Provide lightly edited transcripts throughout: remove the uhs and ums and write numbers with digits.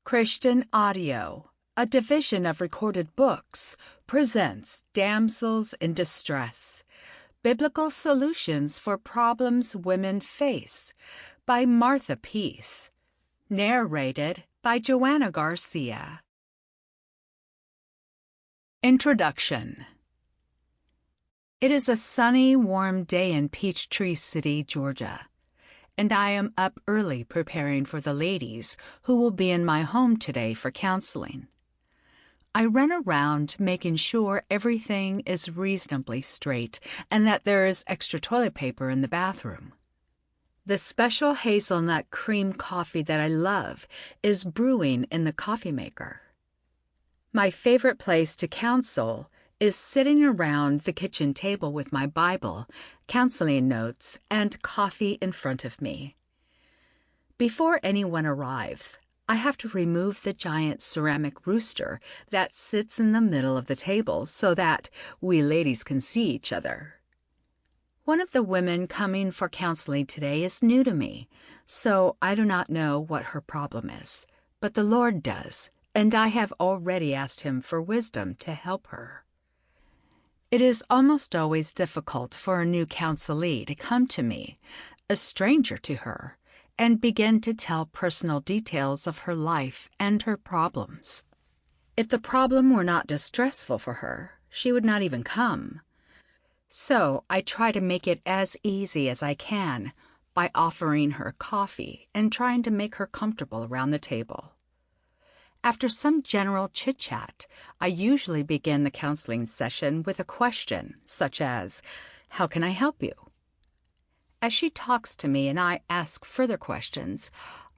Christian Audio, a division of Recorded Books, presents Damsels in Distress, Biblical Solutions for Problems Women Face by Martha Peace. Narrated by Joana Garcia. Introduction. It is a sunny, warm day in Peachtree City, Georgia, and I am up early preparing for the ladies who will be in my home today for counseling. I run around making sure everything is reasonably straight and that there is extra toilet paper in the bathroom. The special hazelnut cream coffee that I love is brewing in the coffee maker. My favorite place to counsel is sitting around the kitchen table with my Bible, counseling notes, and coffee in front of me. Before anyone arrives, I have to remove the giant ceramic rooster that sits in the middle of the table so that we ladies can see each other. One of the women coming for counseling today is new to me, so I do not know what her problem is, but the Lord does, and I have already asked Him for wisdom to help her. It is almost always difficult for a new counselee to come to me, a stranger to her, and begin to tell personal details of her life and her problems. If the problem were not distressful for her, she would not even come. So I try to make it as easy as I can by offering her coffee and trying to make her comfortable around the table. After some general chit-chat, I usually begin the counseling session with a question, such as, "How can I help you?" As she talks to me and I ask further questions,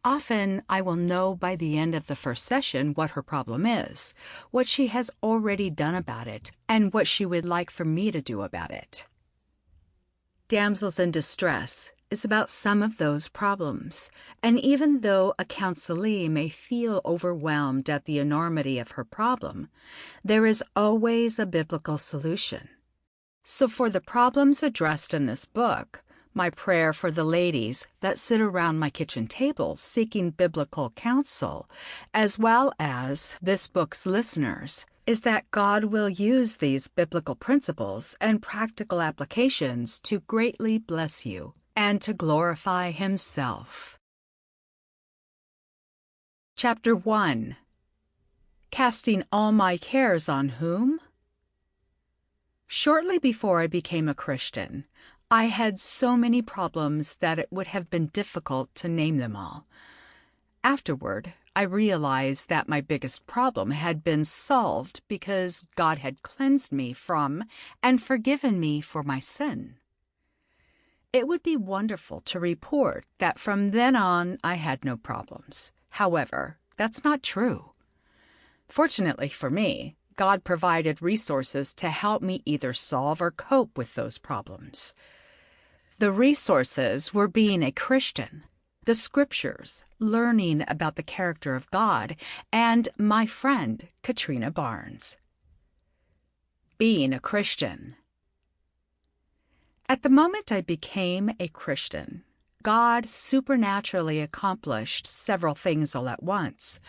often I will know by the end of the first session what her problem is, what she has already done about it, and what she would like for me to do about it. Damsels in Distress is about some of those problems, and even though a counselee may feel overwhelmed at the enormity of her problem, there is always a biblical solution. So for the problems addressed in this book, my prayer for the ladies that sit around my kitchen table seeking biblical counsel, as well as this book's listeners, is that God will use these biblical principles and practical applications to greatly bless you and to glorify Himself. Chapter 1. Casting all my cares on whom? Shortly before I became a Christian, I had so many problems that it would have been difficult to name them all. Afterward, I realized that my biggest problem had been solved because God had cleansed me from and forgiven me for my sin. It would be wonderful to report that from then on I had no problems. However, that's not true. Fortunately for me, God provided resources to help me either solve or cope with those problems. The resources were being a Christian, the Scriptures, learning about the character of God, and my friend, Katrina Barnes. Being a Christian. At the moment I became a Christian, God supernaturally accomplished several things all at once.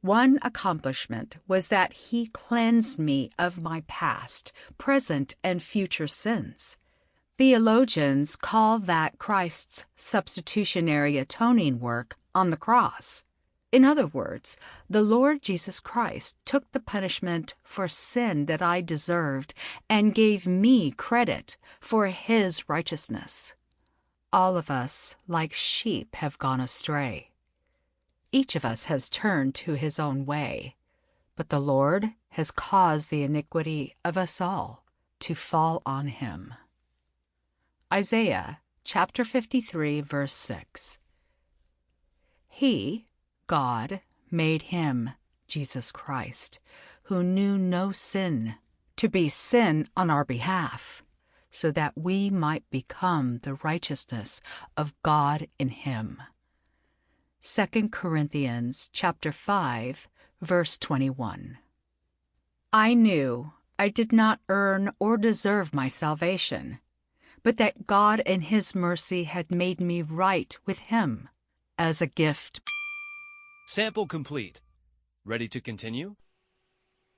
One accomplishment was that He cleansed me of my past, present, and future sins. Theologians call that Christ's substitutionary atoning work on the cross. In other words, the Lord Jesus Christ took the punishment for sin that I deserved and gave me credit for His righteousness. All of us, like sheep, have gone astray. Each of us has turned to his own way, but the Lord has caused the iniquity of us all to fall on Him. Isaiah chapter 53, verse 6. He, God, made Him, Jesus Christ, who knew no sin, to be sin on our behalf, so that we might become the righteousness of God in Him. 2 Corinthians chapter 5, verse 21. I knew I did not earn or deserve my salvation, but that God in His mercy had made me right with Him as a gift. Sample complete. Ready to continue?